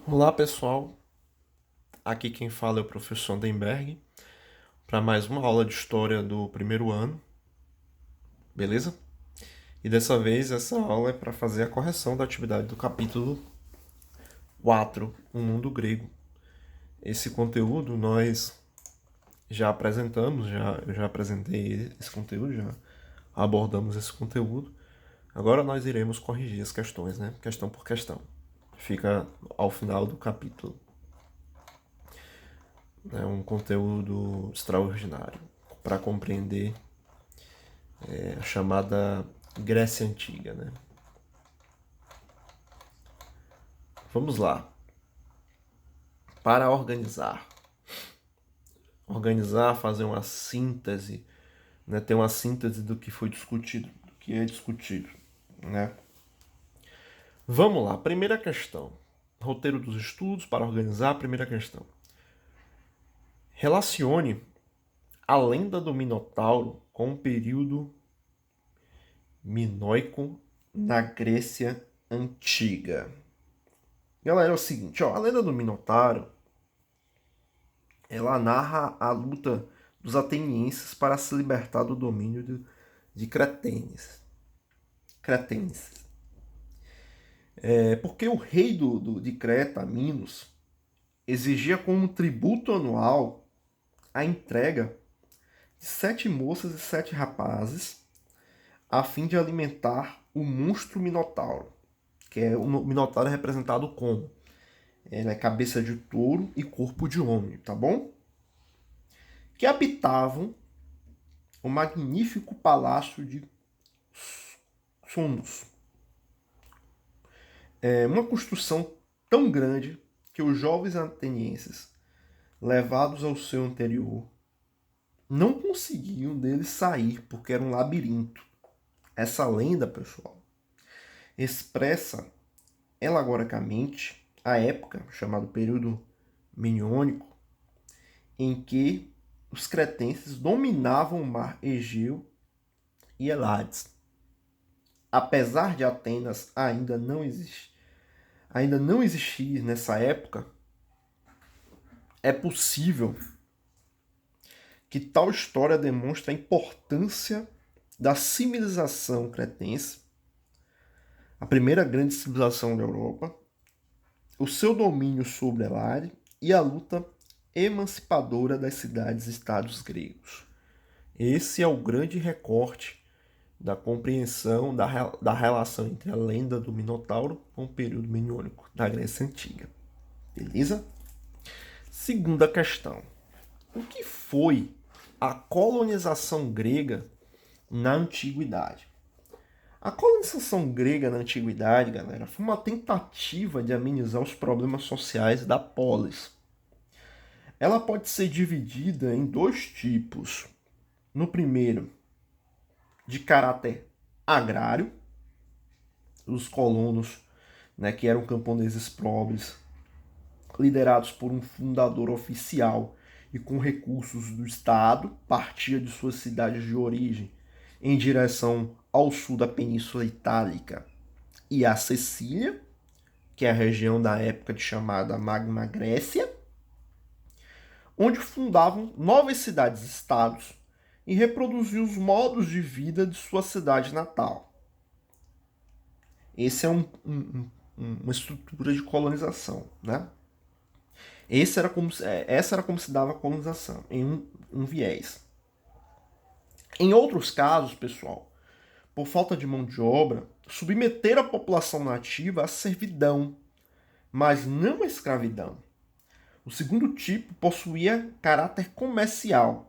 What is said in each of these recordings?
Olá pessoal, aqui quem fala é o professor Andenberg para mais uma aula de história do primeiro ano, beleza? E dessa vez essa aula é para fazer a correção da atividade do capítulo 4, O Mundo Grego. Esse conteúdo nós já apresentamos, eu já apresentei esse conteúdo, já abordamos esse conteúdo. Agora nós iremos corrigir as questões, né? Questão por questão. Fica ao final do capítulo. É um conteúdo extraordinário para compreender a chamada Grécia Antiga, né? Vamos lá. Para organizar, fazer uma síntese, né? Ter uma síntese do que foi discutido, do que é discutido, né? Vamos lá. Primeira questão. Roteiro dos estudos para organizar. Primeira questão. Relacione a lenda do Minotauro com o período minoico na Grécia Antiga. Galera, é o seguinte, ó, a lenda do Minotauro, ela narra a luta dos atenienses para se libertar do domínio de cretenses. Porque o rei de Creta, Minos, exigia como tributo anual a entrega de 7 moças e 7 rapazes a fim de alimentar o monstro Minotauro, que é o Minotauro é representado como ele é cabeça de touro e corpo de homem, tá bom? Que habitavam o magnífico palácio de Somos. É uma construção tão grande que os jovens atenienses, levados ao seu interior, não conseguiam dele sair porque era um labirinto. Essa lenda, pessoal, expressa elegoricamente a época, chamado período miniônico, em que os cretenses dominavam o mar Egeu e Heládes. Apesar de Atenas ainda não existir nessa época, é possível que tal história demonstre a importância da civilização cretense, a primeira grande civilização da Europa, o seu domínio sobre Helade e a luta emancipadora das cidades-estados gregos. Esse é o grande recorte da compreensão da relação entre a lenda do Minotauro com o período miniônico da Grécia Antiga. Beleza? Segunda questão. O que foi a colonização grega na antiguidade? A colonização grega na antiguidade, galera, foi uma tentativa de amenizar os problemas sociais da polis. Ela pode ser dividida em dois tipos. No primeiro, de caráter agrário, os colonos, né, que eram camponeses pobres, liderados por um fundador oficial e com recursos do Estado, partia de suas cidades de origem em direção ao sul da Península Itálica e a Sicília, que é a região da época de chamada Magna Grécia, onde fundavam novas cidades-estados e reproduziam os modos de vida de sua cidade natal. Esse é uma estrutura de colonização, né? Essa era como se dava a colonização, em um viés. Em outros casos, pessoal, por falta de mão de obra, submeter a população nativa à servidão, mas não à escravidão. O segundo tipo possuía caráter comercial,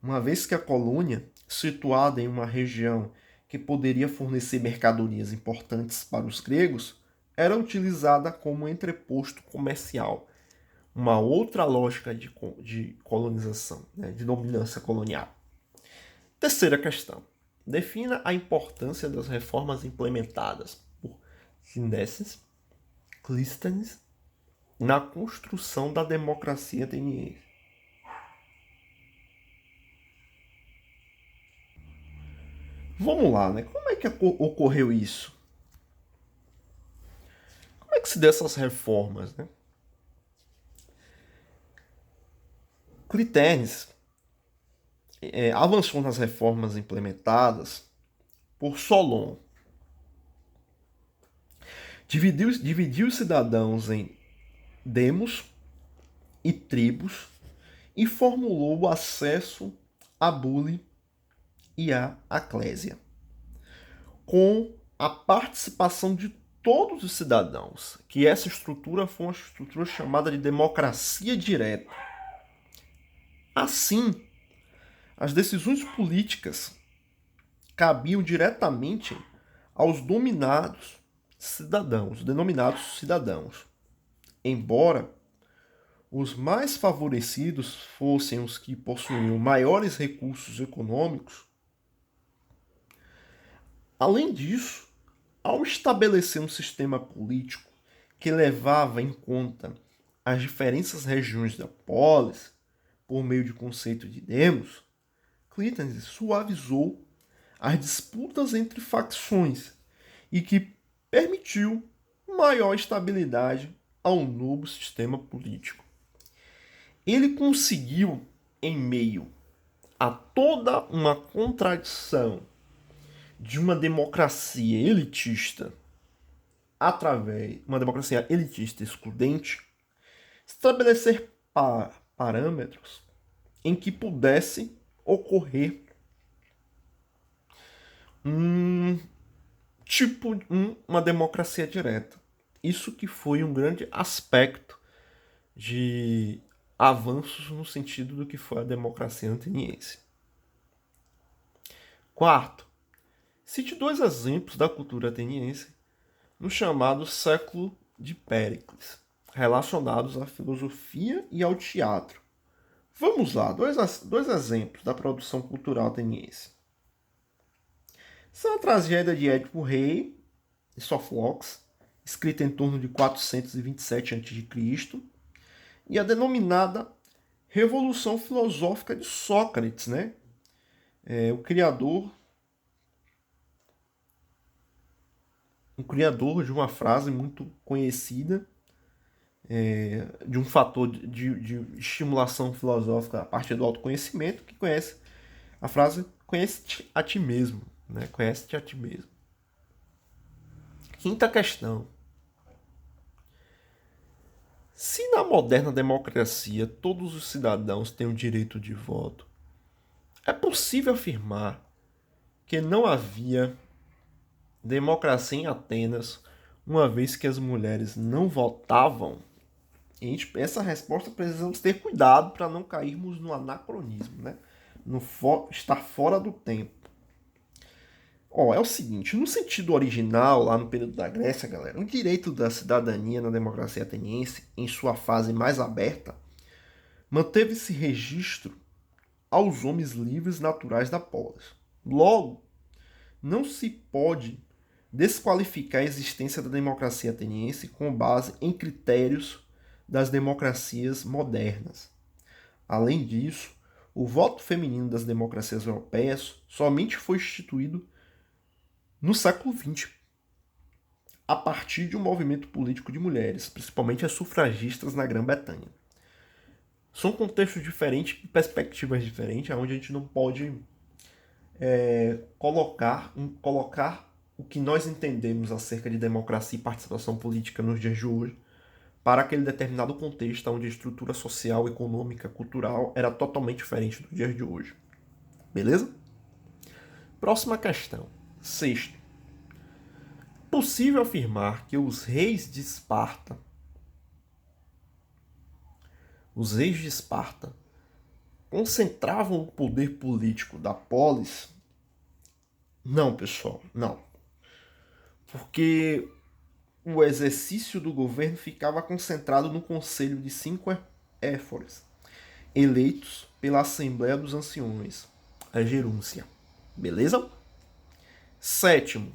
uma vez que a colônia, situada em uma região que poderia fornecer mercadorias importantes para os gregos, era utilizada como entreposto comercial, uma outra lógica de colonização, né, de dominância colonial. Terceira questão. Defina a importância das reformas implementadas por Cindécies, Clístenes na construção da democracia ateniense. Vamos lá, né? Como é que ocorreu isso? Como é que se deu essas reformas, né? Cliténes avançou nas reformas implementadas por Solon. Dividiu os cidadãos em demos e tribos e formulou o acesso à bule e à eclésia, com a participação de todos os cidadãos, que essa estrutura foi uma estrutura chamada de democracia direta. Assim, as decisões políticas cabiam diretamente aos denominados cidadãos, embora os mais favorecidos fossem os que possuíam maiores recursos econômicos. Além disso, ao estabelecer um sistema político que levava em conta as diferentes regiões da polis, por meio do conceito de demos, Clístenes suavizou as disputas entre facções e que permitiu maior estabilidade ao novo sistema político. Ele conseguiu, em meio a toda uma contradição de uma democracia elitista, através de uma democracia elitista excludente, estabelecer parâmetros em que pudesse ocorrer uma democracia direta. Isso que foi um grande aspecto de avanços no sentido do que foi a democracia ateniense. Quarto, cite 2 exemplos da cultura ateniense no chamado século de Péricles, relacionados à filosofia e ao teatro. Vamos lá, dois exemplos da produção cultural ateniense. São a tragédia de Édipo Rei e Sófocles, escrita em torno de 427 a.C., e a denominada Revolução Filosófica de Sócrates, né? O criador de uma frase muito conhecida, de um fator de estimulação filosófica a partir do autoconhecimento, que conhece a frase conhece-te a ti mesmo, né? Conhece-te a ti mesmo. Quinta questão. Se na moderna democracia todos os cidadãos têm o direito de voto, é possível afirmar que não havia democracia em Atenas, uma vez que as mulheres não votavam? Essa resposta precisamos ter cuidado para não cairmos no anacronismo, né? Estar fora do tempo. É o seguinte, no sentido original, lá no período da Grécia, galera, o direito da cidadania na democracia ateniense, em sua fase mais aberta, manteve-se registro aos homens livres naturais da polis. Logo, não se pode desqualificar a existência da democracia ateniense com base em critérios das democracias modernas. Além disso, o voto feminino das democracias europeias somente foi instituído no século XX, a partir de um movimento político de mulheres, principalmente as sufragistas na Grã-Bretanha. São contextos diferentes, perspectivas diferentes, onde a gente não pode colocar o que nós entendemos acerca de democracia e participação política nos dias de hoje para aquele determinado contexto onde a estrutura social, econômica, cultural era totalmente diferente dos dias de hoje. Beleza? Próxima questão. Sexto. Possível afirmar que os reis de Esparta concentravam o poder político da polis? Não, pessoal, não. Porque o exercício do governo ficava concentrado no conselho de 5 éfores, eleitos pela Assembleia dos Anciões, a gerúncia. Beleza? Sétimo,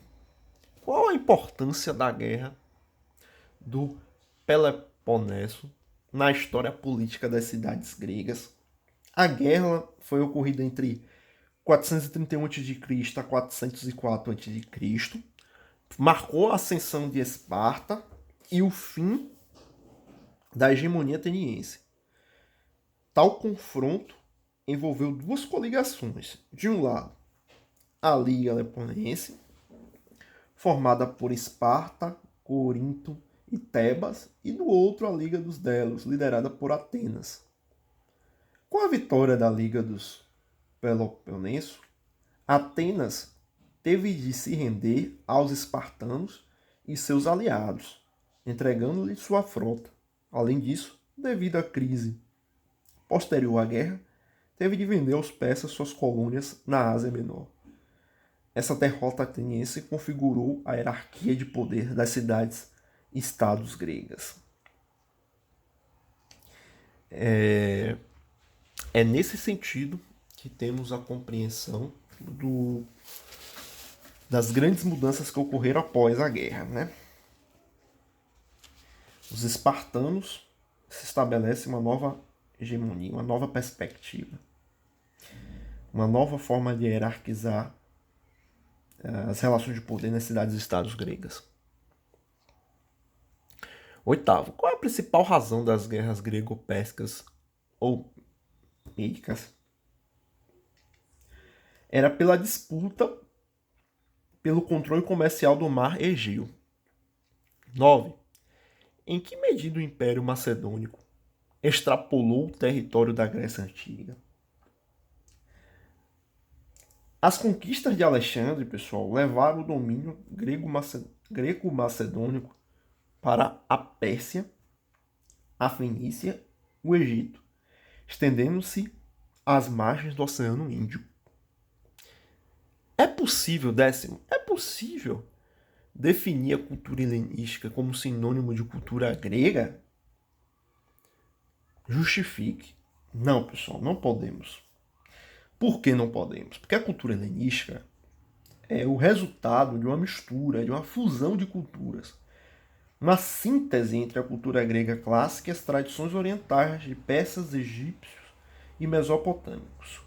qual a importância da guerra do Peloponeso na história política das cidades gregas? A guerra foi ocorrida entre 431 a.C. a 404 a.C., marcou a ascensão de Esparta e o fim da hegemonia ateniense. Tal confronto envolveu duas coligações. De um lado, a Liga Leponense, formada por Esparta, Corinto e Tebas, e do outro a Liga dos Delos, liderada por Atenas. Com a vitória da Liga dos Peloponeso, Atenas teve de se render aos espartanos e seus aliados, entregando-lhe sua frota. Além disso, devido à crise posterior à guerra, teve de vender aos persas suas colônias na Ásia Menor. Essa derrota ateniense configurou a hierarquia de poder das cidades-estados gregas. É nesse sentido que temos a compreensão das grandes mudanças que ocorreram após a guerra, né? Os espartanos se estabelece uma nova hegemonia, uma nova perspectiva, uma nova forma de hierarquizar as relações de poder nas cidades-estados gregas. Oitavo, qual é a principal razão das guerras grego-persicas ou médicas? Era pela disputa pelo controle comercial do mar Egeu. 9. Em que medida o Império Macedônico extrapolou o território da Grécia Antiga? As conquistas de Alexandre, pessoal, levaram o domínio greco-macedônico para a Pérsia, a Fenícia, o Egito, estendendo-se às margens do Oceano Índico. É possível definir a cultura helenística como sinônimo de cultura grega? Justifique. Não, pessoal, não podemos. Por que não podemos? Porque a cultura helenística é o resultado de uma mistura, de uma fusão de culturas. Uma síntese entre a cultura grega clássica e as tradições orientais de persas, egípcios e mesopotâmicos.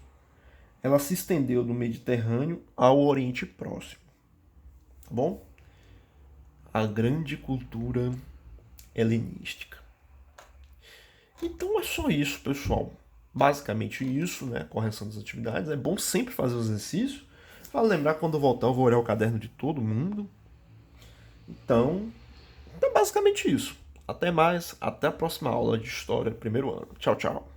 Ela se estendeu do Mediterrâneo ao Oriente Próximo. Tá bom? A grande cultura helenística. Então é só isso, pessoal. Basicamente isso, né? Correção das atividades. É bom sempre fazer os exercícios. Vale lembrar que quando eu voltar eu vou olhar o caderno de todo mundo. Então é basicamente isso. Até mais, até a próxima aula de História, primeiro ano. Tchau, tchau.